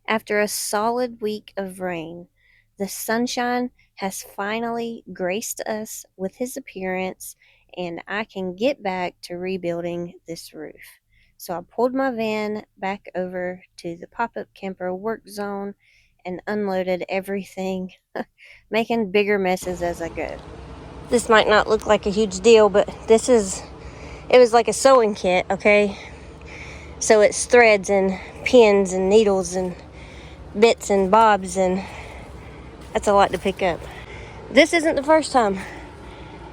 After a solid week of rain, the sunshine has finally graced us with his appearance, and I can get back to rebuilding this roof. So I pulled my van back over to the pop up camper work zone and unloaded everything, making bigger messes as I go. This might not look like a huge deal, but it was like a sewing kit, okay? So it's threads and pins and needles and bits and bobs, and that's a lot to pick up. This isn't the first time.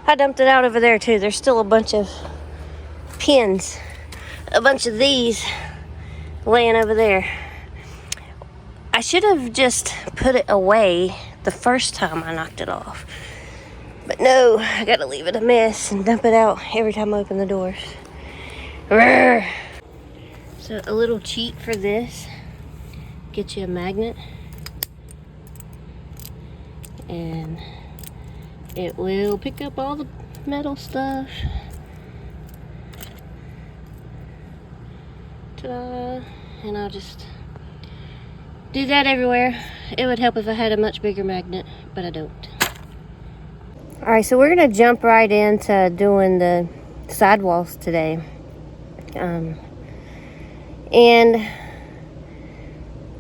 I dumped it out over there too. There's still a bunch of pins, a bunch of these laying over there. I should have just put it away the first time I knocked it off. But no, I gotta leave it a mess and dump it out every time I open the doors. Rawr. So a little cheat for this, get you a magnet and it will pick up all the metal stuff. Ta-da. And I'll just do that everywhere. It would help if I had a much bigger magnet, but I don't. Alright, so we're going to jump right into doing the sidewalls today. And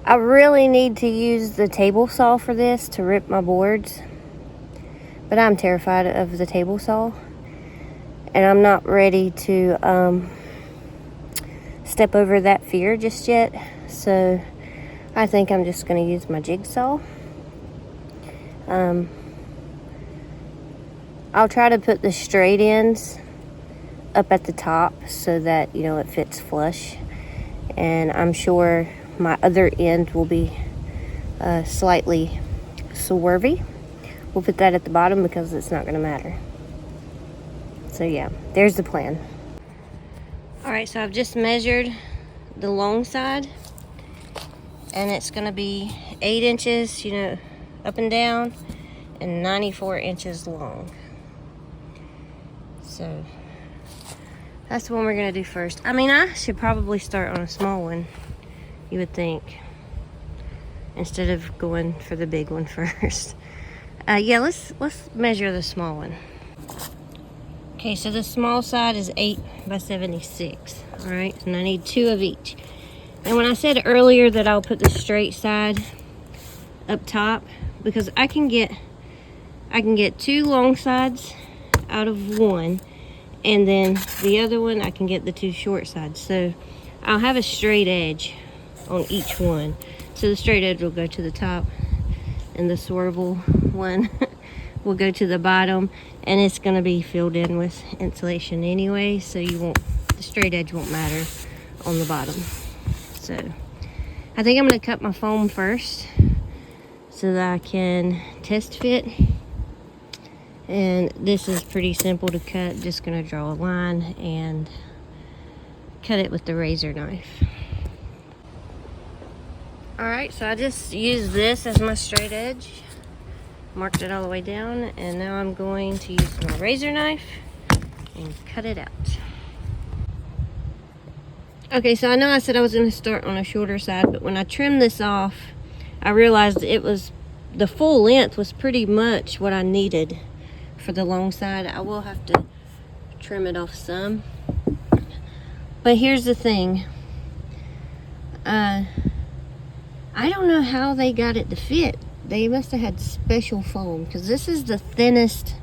I really need to use the table saw for this to rip my boards. But I'm terrified of the table saw. And I'm not ready to step over that fear just yet. So I think I'm just going to use my jigsaw. I'll try to put the straight ends up at the top so that, you know, it fits flush. And I'm sure my other end will be slightly swervy. We'll put that at the bottom because it's not going to matter. So yeah, there's the plan. Alright, so I've just measured the long side. And it's going to be 8 inches, you know, up and down, and 94 inches long. So that's the one we're going to do first. I mean, I should probably start on a small one, you would think, instead of going for the big one first. Yeah, let's measure the small one. Okay, so the small side is 8 by 76. All right, and I need 2 of each. And when I said earlier that I'll put the straight side up top, because I can get 2 long sides out of one, and then the other one I can get the 2 short sides. So I'll have a straight edge on each one. So the straight edge will go to the top, and the swivel one will go to the bottom, and it's going to be filled in with insulation anyway, so the straight edge won't matter on the bottom. So I think I'm going to cut my foam first so that I can test fit. And this is pretty simple to cut. Just going to draw a line and cut it with the razor knife. Alright, so I just used this as my straight edge. Marked it all the way down, and now I'm going to use my razor knife and cut it out. Okay, so I know I said I was going to start on a shorter side, but when I trimmed this off, I realized the full length was pretty much what I needed for the long side. I will have to trim it off some. But here's the thing. I don't know how they got it to fit. They must have had special foam, because this is the thinnest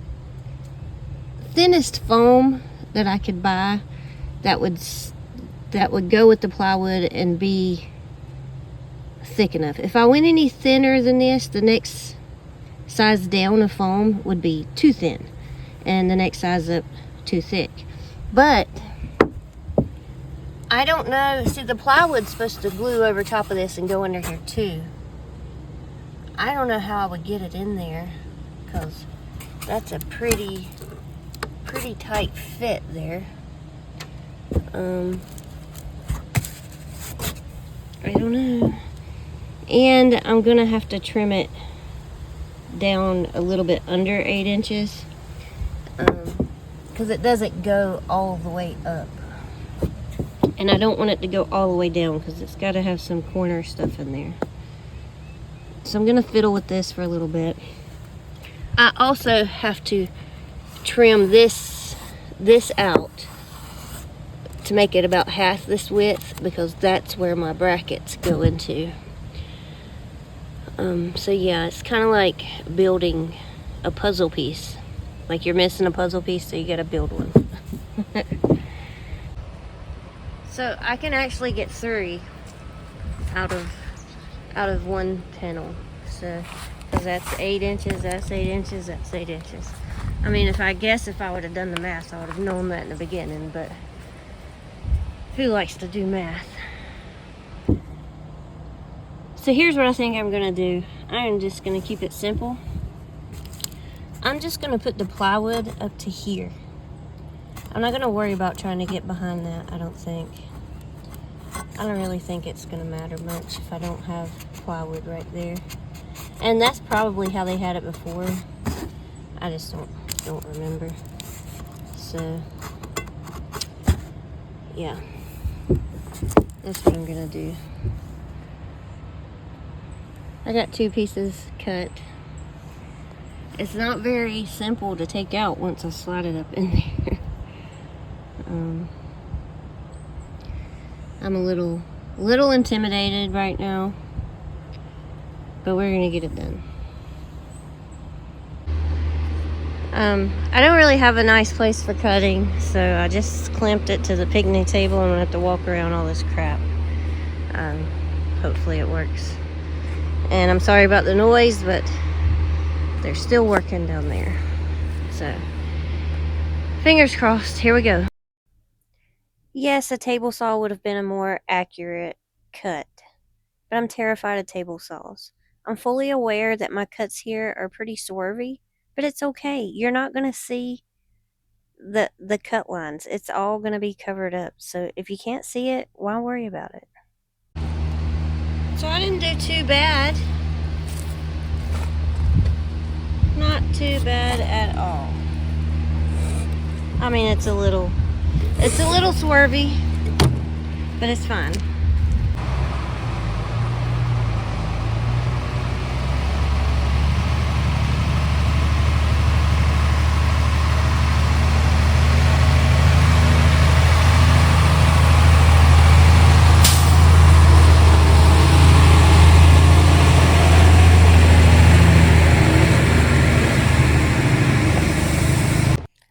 foam that I could buy that would go with the plywood and be thick enough. If I went any thinner than this, the next size down of foam would be too thin, and the next size up too thick. But I don't know. See, the plywood's supposed to glue over top of this and go under here too. I don't know how I would get it in there, because that's a pretty tight fit there. I don't know. And I'm gonna have to trim it down a little bit under 8 inches, because it doesn't go all the way up. And I don't want it to go all the way down, because it's got to have some corner stuff in there. So I'm gonna fiddle with this for a little bit. I also have to trim this out to make it about half this width, because that's where my brackets go into. So yeah, it's kind of like building a puzzle piece. Like you're missing a puzzle piece, so you gotta build one. So I can actually get 3 out of one panel. So, because that's 8 inches, that's 8 inches, that's 8 inches. I mean, if I would have done the math, I would have known that in the beginning, but who likes to do math? So here's what I think I'm gonna do. I'm just gonna keep it simple. I'm just gonna put the plywood up to here. I'm not gonna worry about trying to get behind that, I don't think. I don't really think it's gonna matter much if I don't have plywood right there. And that's probably how they had it before. I just don't remember. So yeah, that's what I'm gonna do. I got 2 pieces cut. It's not very simple to take out once I slide it up in there. I'm a little intimidated right now, but we're gonna get it done. I don't really have a nice place for cutting, so I just clamped it to the picnic table. I'm gonna have to walk around all this crap. Hopefully it works. And I'm sorry about the noise, but they're still working down there. So, fingers crossed, here we go. Yes, a table saw would have been a more accurate cut, but I'm terrified of table saws. I'm fully aware that my cuts here are pretty swervy, but it's okay. You're not going to see the cut lines. It's all going to be covered up. So if you can't see it, why worry about it? So I didn't do too bad. Not too bad at all. I mean, it's a little swervy, but it's fine.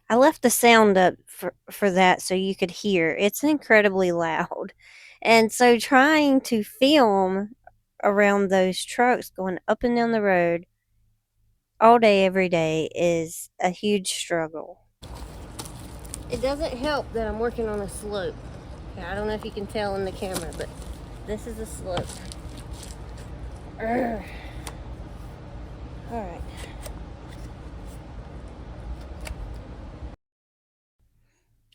I left the sound up for that so you could hear. It's incredibly loud. And so trying to film around those trucks going up and down the road all day, every day is a huge struggle. It doesn't help that I'm working on a slope. I don't know if you can tell in the camera, but this is a slope. All right.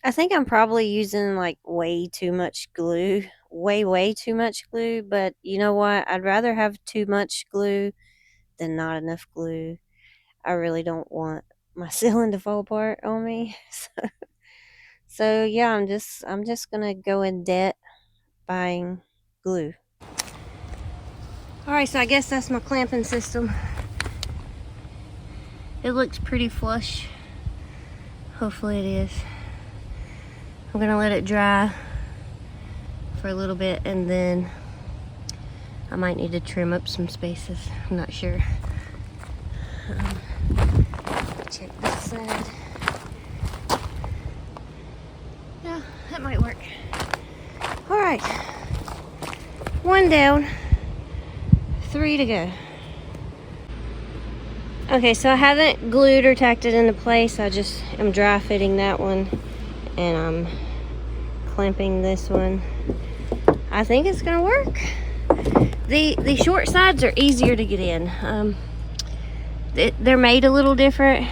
I think I'm probably using like way too much glue. Way too much glue. But you know what? I'd rather have too much glue than not enough glue. I really don't want my ceiling to fall apart on me. So yeah, I'm just gonna go in debt buying glue. Alright, so I guess that's my clamping system. It looks pretty flush. Hopefully it is. I'm gonna let it dry for a little bit, and then I might need to trim up some spaces. I'm not sure. Check this side. Yeah, that might work. Alright. 1 down. 3 to go. Okay, so I haven't glued or tacked it into place. I just am dry fitting that one, and I'm clamping this one. I think it's gonna work. The short sides are easier to get in. They're made a little different.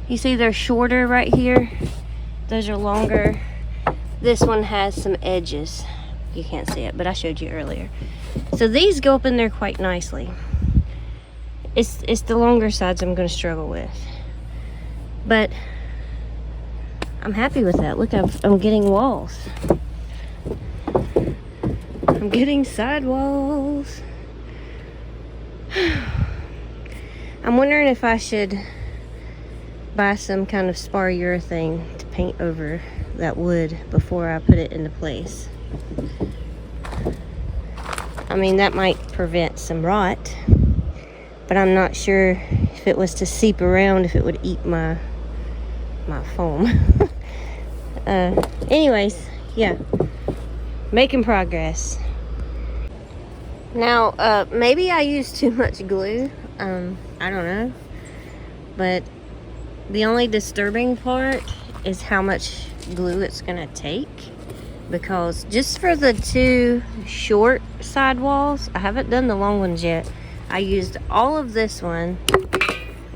You see they're shorter right here. Those are longer. This one has some edges. You can't see it, but I showed you earlier. So these go up in there quite nicely. It's the longer sides I'm gonna struggle with. But I'm happy with that. Look, I'm getting walls. I'm getting side walls. I'm wondering if I should buy some kind of spar urethane to paint over that wood before I put it into place. I mean, that might prevent some rot, but I'm not sure if it was to seep around, if it would eat my foam. Anyways, yeah, making progress. Now, maybe I used too much glue. I don't know, but the only disturbing part is how much glue it's gonna take, because just for the two short side walls, I haven't done the long ones yet, I used all of this one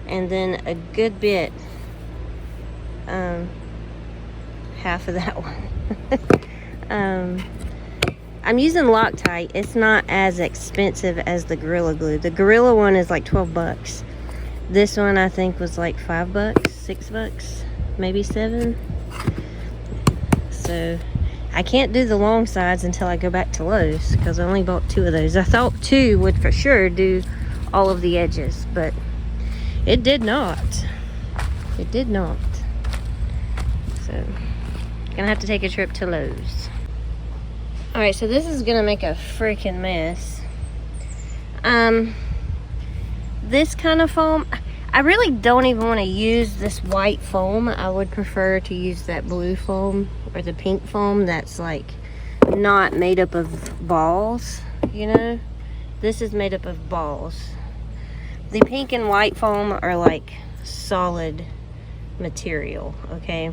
and then a good bit, half of that one. I'm using Loctite. It's not as expensive as the Gorilla Glue. The Gorilla one is like 12 bucks. This one I think was like 5 bucks, 6 bucks, maybe 7. So I can't do the long sides until I go back to Lowe's, because I only bought 2 of those. I thought 2 would for sure do all of the edges, but it did not. It did not. So gonna have to take a trip to Lowe's. Alright, so this is gonna make a freaking mess. This kind of foam, I really don't even want to use this white foam. I would prefer to use that blue foam or the pink foam that's like not made up of balls, you know? This is made up of balls. The pink and white foam are like solid material, okay?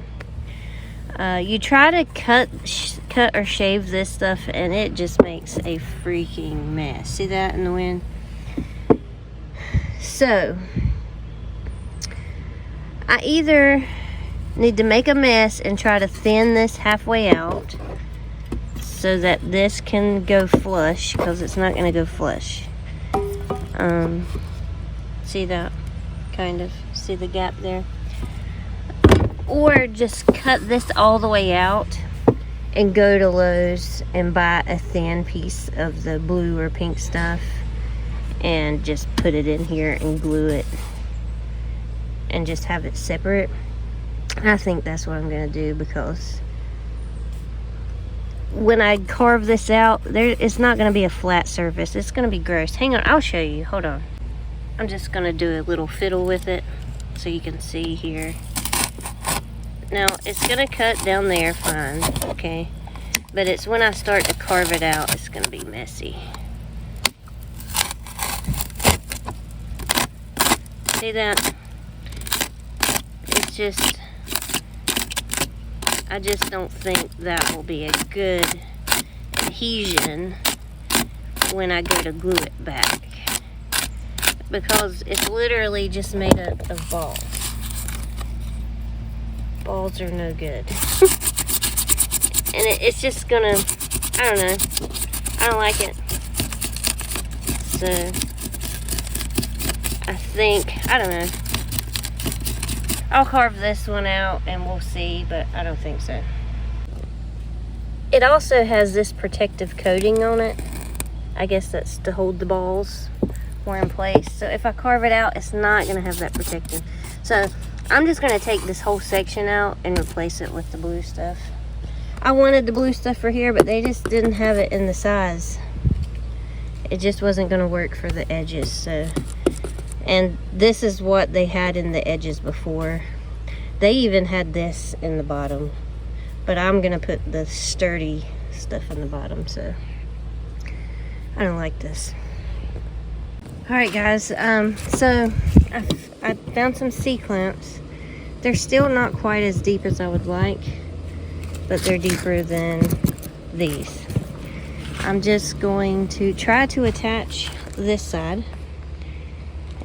You try to cut or shave this stuff and it just makes a freaking mess. See that in the wind? So I either need to make a mess and try to thin this halfway out so that this can go flush, because it's not going to go flush. See that? Kind of. See the gap there? Or just cut this all the way out and go to Lowe's and buy a thin piece of the blue or pink stuff and just put it in here and glue it and just have it separate. I think that's what I'm gonna do, because when I carve this out, it's not gonna be a flat surface. It's gonna be gross. Hang on, I'll show you. Hold on. I'm just gonna do a little fiddle with it so you can see here. Now, it's gonna cut down there fine, okay? But it's when I start to carve it out, it's gonna be messy. See that? It's just, I just don't think that will be a good adhesion when I go to glue it back, because it's literally just made up of balls. Balls are no good. And it's just gonna, I don't know, I don't like it. So I think, I don't know, I'll carve this one out and we'll see, but I don't think so. It also has this protective coating on it. I guess that's to hold the balls more in place. So if I carve it out, it's not gonna have that protective. So I'm just gonna take this whole section out and replace it with the blue stuff. I wanted the blue stuff for here, but they just didn't have it in the size. It just wasn't gonna work for the edges, so. And this is what they had in the edges before. They even had this in the bottom, but I'm gonna put the sturdy stuff in the bottom, so I don't like this. All right, guys, so I found some C-clamps. They're still not quite as deep as I would like, but they're deeper than these. I'm just going to try to attach this side,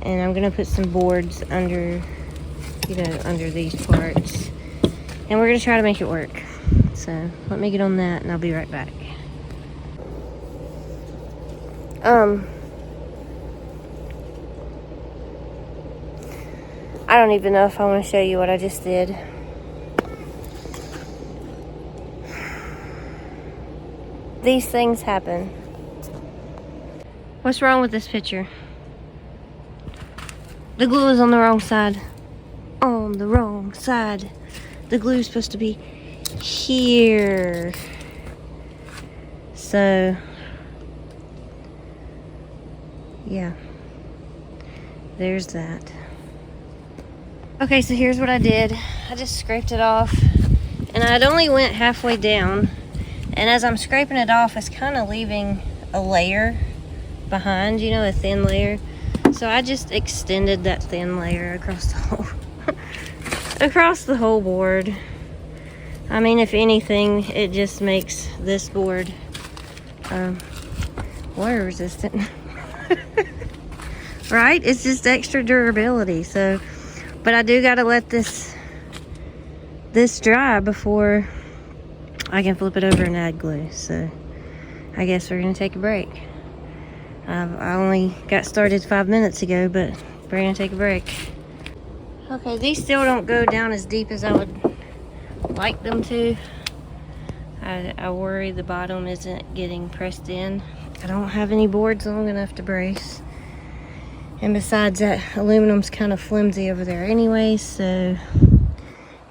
and I'm gonna put some boards under, you know, under these parts, and we're gonna try to make it work. So let me get on that and I'll be right back. I don't even know if I want to show you what I just did. These things happen. What's wrong with this picture? The glue is on the wrong side. On the wrong side. The glue is supposed to be here. So, yeah. There's that. Okay, so here's what I did. I just scraped it off. And I'd only went halfway down. And as I'm scraping it off, it's kind of leaving a layer behind, you know, a thin layer. So I just extended that thin layer across the whole across the whole board. I mean, if anything, it just makes this board water resistant. Right? It's just extra durability. So, but I do gotta let this dry before I can flip it over and add glue. So I guess we're gonna take a break. I only got started 5 minutes ago, but we're gonna take a break. Okay, these still don't go down as deep as I would like them to. I worry the bottom isn't getting pressed in. I don't have any boards long enough to brace. And besides, that aluminum's kind of flimsy over there anyway, so,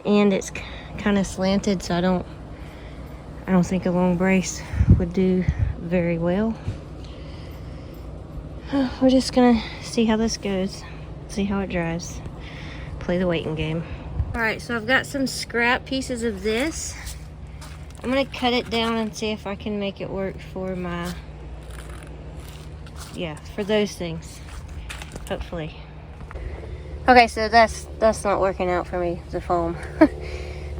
and it's kind of slanted, so I don't think a long brace would do very well. We're just gonna see how this goes, see how it dries, play the waiting game. All right, so I've got some scrap pieces of this. I'm gonna cut it down and see if I can make it work for my, yeah, for those things, hopefully. Okay, so that's not working out for me, the foam.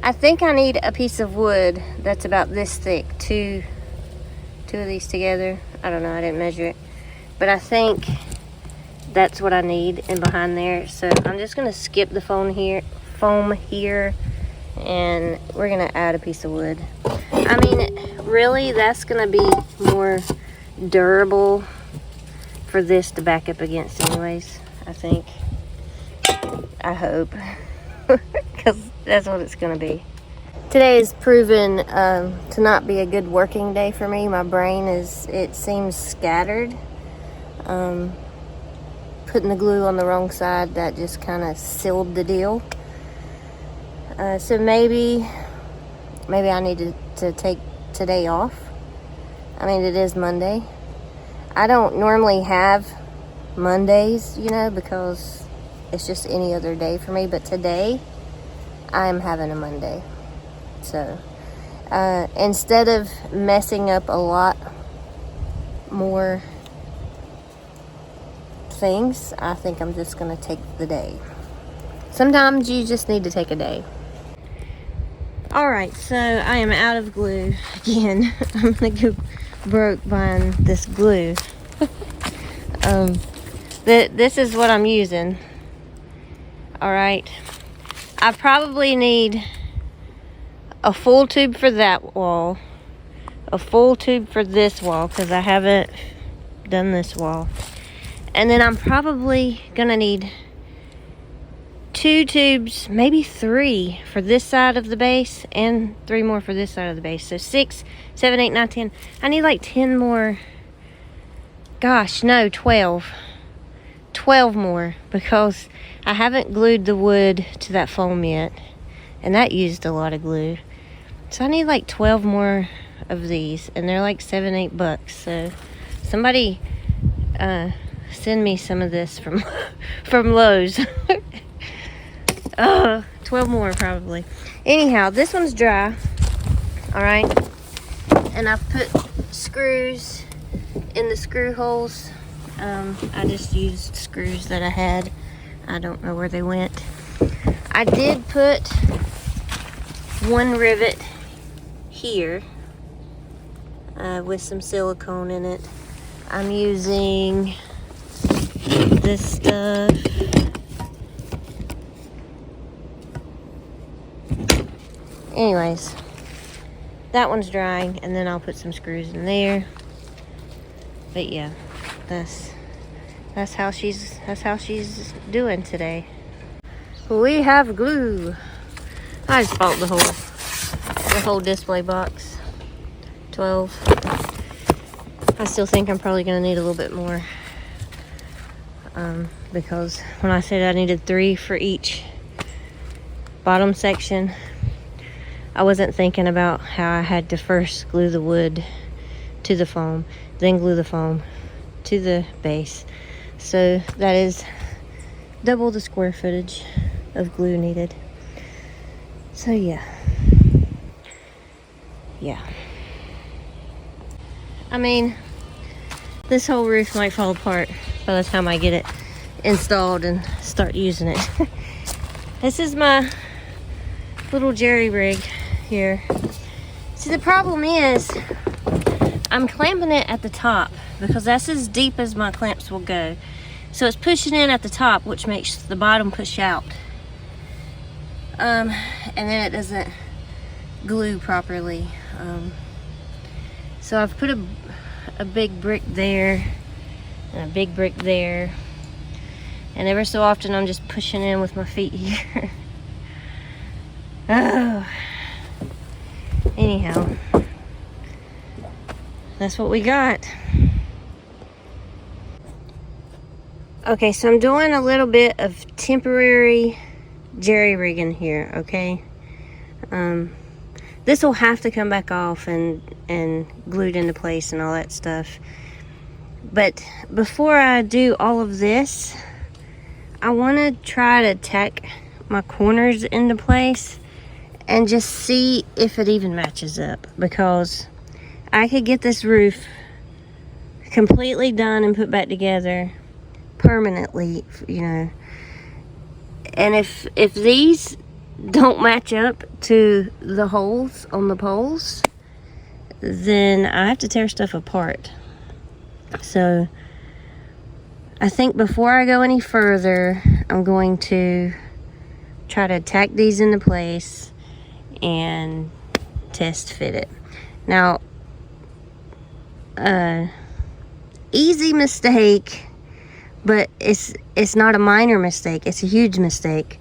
I think I need a piece of wood that's about this thick, two of these together. I don't know, I didn't measure it. But I think that's what I need in behind there. So I'm just gonna skip the foam here, and we're gonna add a piece of wood. I mean, really, that's gonna be more durable for this to back up against anyways, I think. I hope. Because that's what it's gonna be. Today is proven to not be a good working day for me. My brain it seems scattered. Putting the glue on the wrong side, that just kind of sealed the deal. So maybe I need to take today off. I mean, it is Monday. I don't normally have Mondays, you know, because it's just any other day for me. But today, I am having a Monday. So, instead of messing up a lot more things, I think I'm just gonna take the day. Sometimes you just need to take a day. All right, so I am out of glue again. I'm gonna go broke buying this glue. This is what I'm using. All right, I probably need a full tube for that wall, a full tube for this wall because I haven't done this wall. And then I'm probably gonna need 2 tubes, maybe 3 for this side of the base and 3 more for this side of the base. So 6, 7, 8, 9, 10. I need like 10 more. Gosh, no, 12. 12 more because I haven't glued the wood to that foam yet. And that used a lot of glue. So I need like 12 more of these. And they're like $7, $8. So somebody send me some of this from Lowe's. 12 more probably. Anyhow, this one's dry. All right, and I've put screws in the screw holes. I just used screws that I had. I don't know where they went. I did put 1 rivet here with some silicone in it. I'm using this stuff. Anyways, that one's drying, and then I'll put some screws in there. But yeah, that's how she's doing today. We have glue. I just bought the whole display box. 12. I still think I'm probably gonna need a little bit more. because when I said I needed 3 for each bottom section, I wasn't thinking about how I had to first glue the wood to the foam, then glue the foam to the base. So that is double the square footage of glue needed. So yeah. I mean, this whole roof might fall apart by the time I get it installed and start using it. This is my little jerry rig here. See, the problem is I'm clamping it at the top because that's as deep as my clamps will go. So it's pushing in at the top, which makes the bottom push out. And then it doesn't glue properly. So I've put a big brick there and a big brick there, and ever so often I'm just pushing in with my feet here. Oh, anyhow, that's what we got. Okay, so I'm doing a little bit of temporary jerry rigging here, okay? This will have to come back off and glued into place and all that stuff. But before I do all of this, I want to try to tack my corners into place and just see if it even matches up, because I could get this roof completely done and put back together permanently, you know. And if these don't match up to the holes on the poles, then I have to tear stuff apart. So I think before I go any further, I'm going to try to tack these into place and test fit it. Now, easy mistake, but it's not a minor mistake, it's a huge mistake,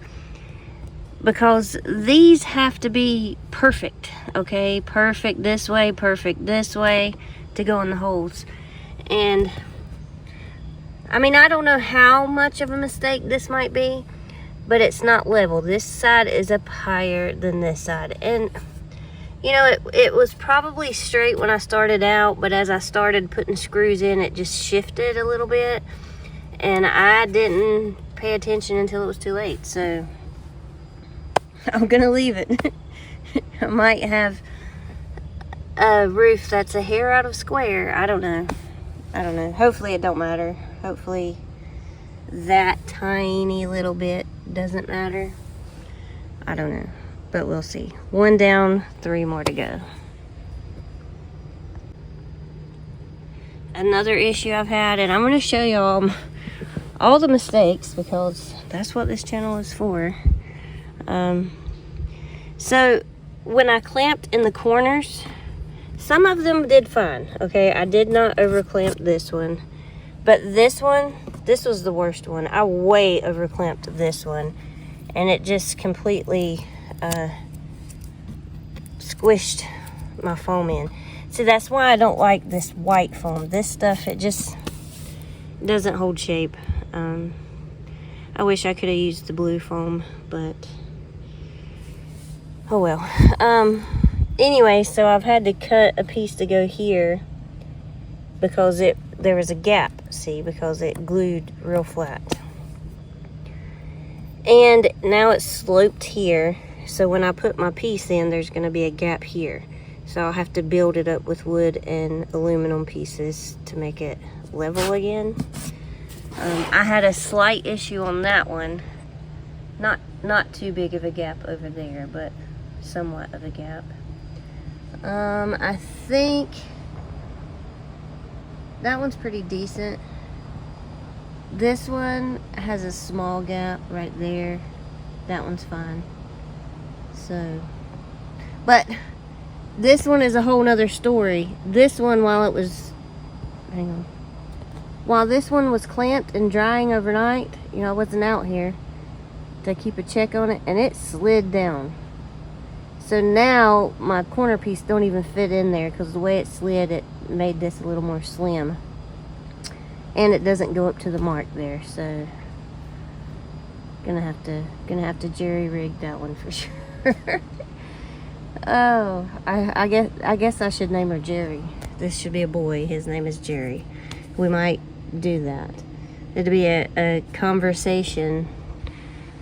because these have to be perfect, okay? Perfect this way to go in the holes. And I mean, I don't know how much of a mistake this might be, but it's not level. This side is up higher than this side. And you know, it was probably straight when I started out, but as I started putting screws in, it just shifted a little bit, and I didn't pay attention until it was too late. So I'm gonna leave it. I might have a roof that's a hair out of square. I don't know. Hopefully it don't matter. Hopefully that tiny little bit doesn't matter. I don't know, but we'll see. 1 down, 3 more to go. Another issue I've had, and I'm going to show y'all all the mistakes, because that's what this channel is for. So when I clamped in the corners, some of them did fine, okay? I did not over clamp this one, but this one, this was the worst one. I way over clamped this one, and it just completely squished my foam in. So that's why I don't like this white foam. This stuff, it just doesn't hold shape. I wish I could have used the blue foam, but oh well. Anyway, so I've had to cut a piece to go here because there was a gap, see, because it glued real flat. And now it's sloped here, so when I put my piece in, there's going to be a gap here. So I'll have to build it up with wood and aluminum pieces to make it level again. I had a slight issue on that one. Not too big of a gap over there, but somewhat of a gap. I think that one's pretty decent. This one has a small gap right there. That one's fine. So, but this one is a whole nother story. This one, while this one was clamped and drying overnight, you know, I wasn't out here to keep a check on it, and it slid down. So now my corner piece don't even fit in there because the way it slid, it made this a little more slim. and it doesn't go up to the mark there, so gonna have to jerry rig that one for sure. Oh, I guess I should name her Jerry. This should be a boy. His name is Jerry. We might do that. It'd be a conversation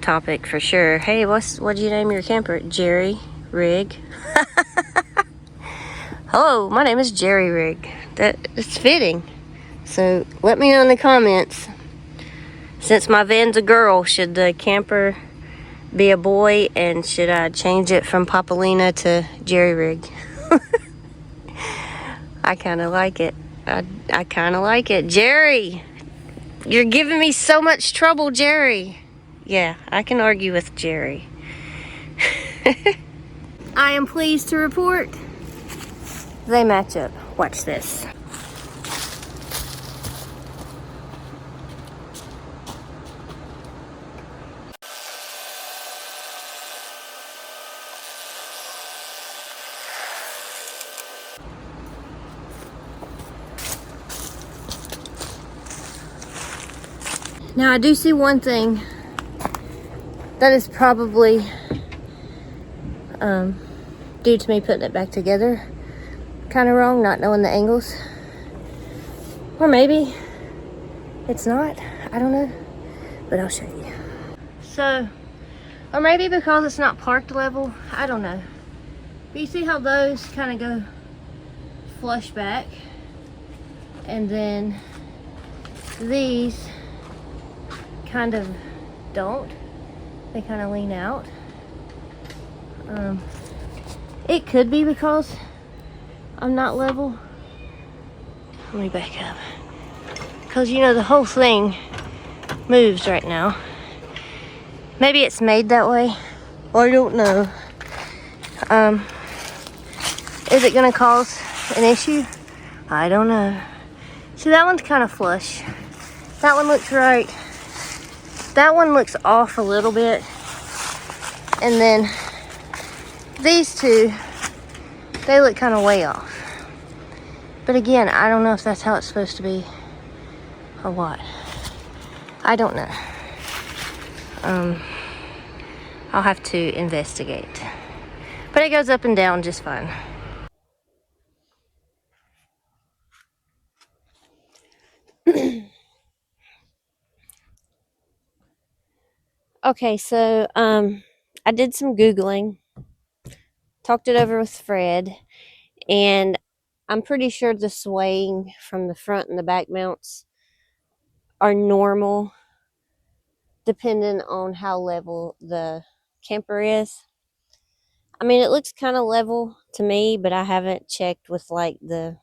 topic for sure. Hey, what'd you name your camper? Jerry Rig. Hello, my name is Jerry Rig. It's fitting. So let me know in the comments. Since my van's a girl, should the camper be a boy, and should I change it from Papalina to Jerry Rig? I kind of like it. I kind of like it. Jerry, you're giving me so much trouble, Jerry. Yeah, I can argue with Jerry. I am pleased to report they match up. Watch this. Now I do see one thing that is probably due to me putting it back together kind of wrong, not knowing the angles. Or maybe it's not, I don't know, but I'll show you. So, or maybe because it's not parked level, I don't know. But you see how those kind of go flush back, and then these kind of don't. They kind of lean out. It could be because I'm not level. Let me back up. Because you know the whole thing moves right now. Maybe it's made that way. I don't know. Is it gonna cause an issue? I don't know. See, that one's kind of flush. That one looks right. That one looks off a little bit. And then these two, they look kind of way off. But again, I don't know if that's how it's supposed to be or what. I don't know. I'll have to investigate. But it goes up and down just fine. Okay, so I did some Googling, talked it over with Fred, and I'm pretty sure the swaying from the front and the back mounts are normal, depending on how level the camper is. I mean, it looks kind of level to me, but I haven't checked with like the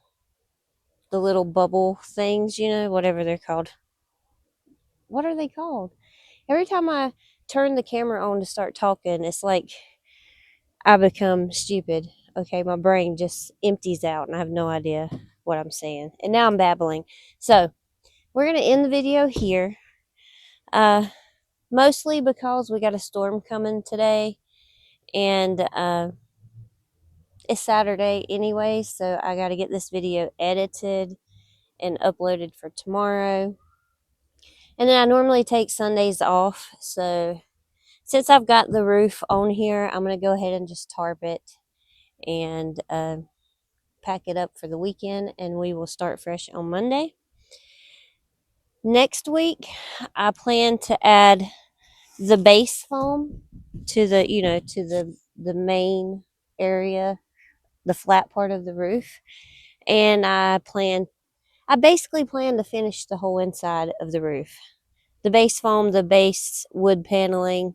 little bubble things, you know, whatever they're called. What are they called? Every time I turn the camera on to start talking, it's like I become stupid. Okay, my brain just empties out and I have no idea what I'm saying. And now I'm babbling. So, we're going to end the video here. Mostly because we got a storm coming today, and it's Saturday anyway, so I got to get this video edited and uploaded for tomorrow. And then I normally take Sundays off, so since I've got the roof on here, I'm going to go ahead and just tarp it and pack it up for the weekend, and we will start fresh on Monday. Next week, I plan to add the base foam to the, you know, to the main area, the flat part of the roof. And I basically plan to finish the whole inside of the roof. The base foam, the base wood paneling,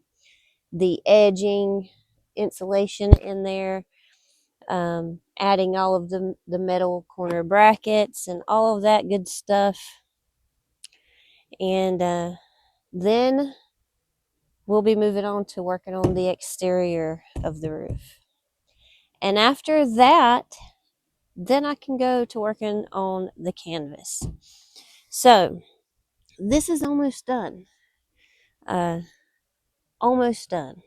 the edging, insulation in there, adding all of the metal corner brackets and all of that good stuff. And then we'll be moving on to working on the exterior of the roof. And after that, then I can go to working on the canvas. So this is almost done. Almost done.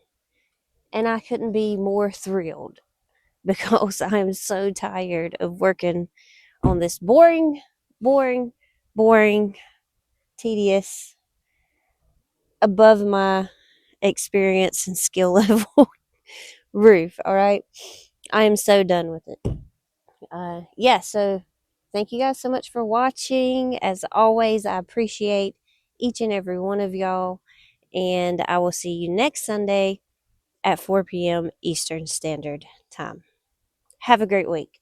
And I couldn't be more thrilled because I am so tired of working on this boring tedious, above my experience and skill level roof. All right. I am so done with it. Yeah, so thank you guys so much for watching. As always, I appreciate each and every one of y'all. And I will see you next Sunday at 4 p.m. Eastern Standard Time. Have a great week.